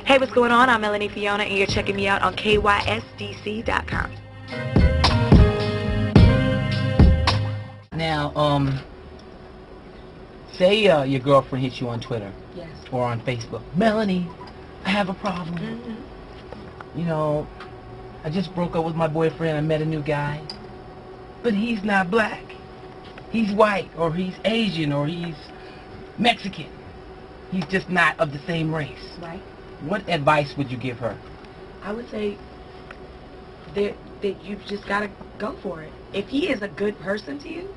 Hey, what's going on? I'm Melanie Fiona, and you're checking me out on KYSDC.com. Now, say your girlfriend hits you on Twitter. Yes. Or on Facebook. Melanie, I have a problem. You know, I just broke up with my boyfriend. I met a new guy. But he's not black. He's white, or he's Asian, or he's Mexican. He's just not of the same race. Right. What advice would you give her? I would say that you've just got to go for it. If he is a good person to you,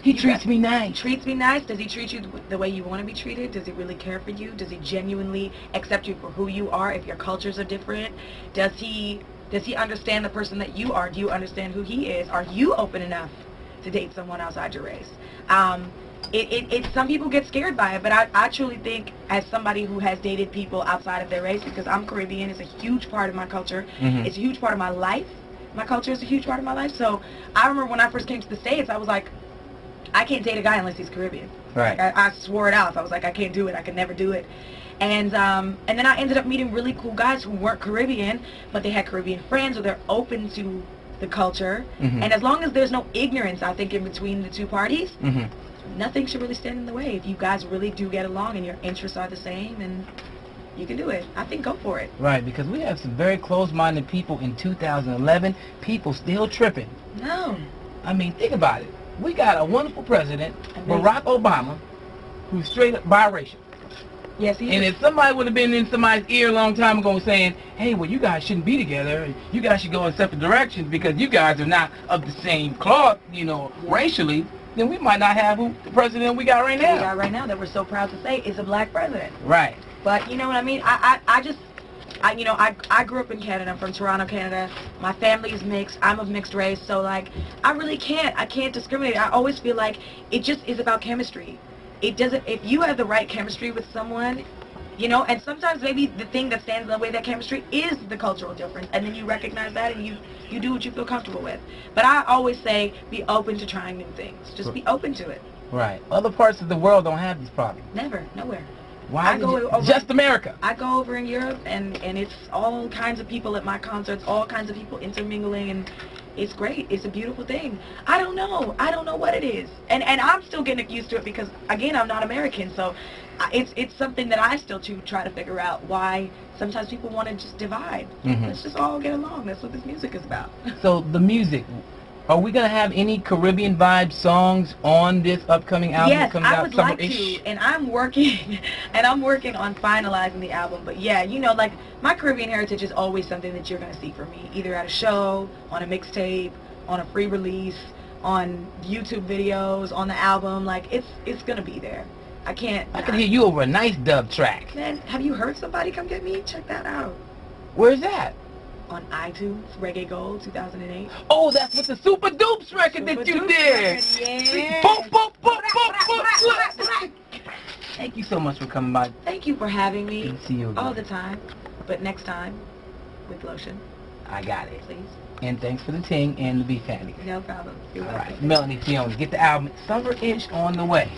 He treats me nice. He treats me nice. Does he treat you the way you want to be treated? Does he really care for you? Does he genuinely accept you for who you are if your cultures are different? Does he understand the person that you are? Do you understand who he is? Are you open enough to date someone outside your race? Some people get scared by it, but I truly think, as somebody who has dated people outside of their race, because I'm Caribbean, it's a huge part of my culture. It's a huge part of my life. My culture is a huge part of my life. So I remember when I first came to the States, I was like, I can't date a guy unless he's Caribbean. Right. Like, I swore it out. I was like, I can't do it. I can never do it. And then I ended up meeting really cool guys who weren't Caribbean, but they had Caribbean friends, or they're open to the culture. And as long as there's no ignorance, I think, in between the two parties, nothing should really stand in the way. If you guys really do get along and your interests are the same, and you can do it, I think go for it. Right, because we have some very closed-minded people in 2011. People still tripping. No. I mean, think about it. We got a wonderful president, Barack Obama, who's straight up biracial. Yes, he is. And if somebody would have been in somebody's ear a long time ago saying, hey, well, you guys shouldn't be together, you guys should go in separate directions because you guys are not of the same cloth, you know, racially, then we might not have the president we got right now. We got right now that we're so proud to say is a black president. Right. But you know what I mean? I grew up in Canada. I'm from Toronto, Canada. My family's mixed. I'm of mixed race. So, like, I can't discriminate. I always feel like it just is about chemistry. It doesn't, if you have the right chemistry with someone, you know, and sometimes maybe the thing that stands in the way of that chemistry is the cultural difference, and then you recognize that and you do what you feel comfortable with. But I always say be open to trying new things. Just be open to it. Right. Other parts of the world don't have these problems. Never. Nowhere. Why? Just America. I go over in Europe, and it's all kinds of people at my concerts, all kinds of people intermingling, and it's great. It's a beautiful thing. I don't know what it is, and I'm still getting used to it because, again, I'm not American, so it's something that I still try to figure out why sometimes people want to just divide. Let's just all get along. That's what this music is about. So the music. Are we gonna have any Caribbean vibe songs on this upcoming album? Yes, that comes I out would like summer-ish? to, and I'm working on finalizing the album. But yeah, you know, like, my Caribbean heritage is always something that you're gonna see from me, either at a show, on a mixtape, on a free release, on YouTube videos, on the album. Like, it's gonna be there. I can hear you over a nice dub track. Man, have you heard Somebody Come Get Me? Check that out. Where's that? On iTunes, Reggae Gold, 2008. Oh, that's with the Super Dupes record that you did. Yeah. Boop, boop, boop, boop, boop. Thank you so much for coming by. Thank you for having me. Good to see you again. All the time, but next time with lotion. I got it. Please. And thanks for the ting and the beef patty. No problem. All right, Melanie Fiona, get the album summer-ish on the way.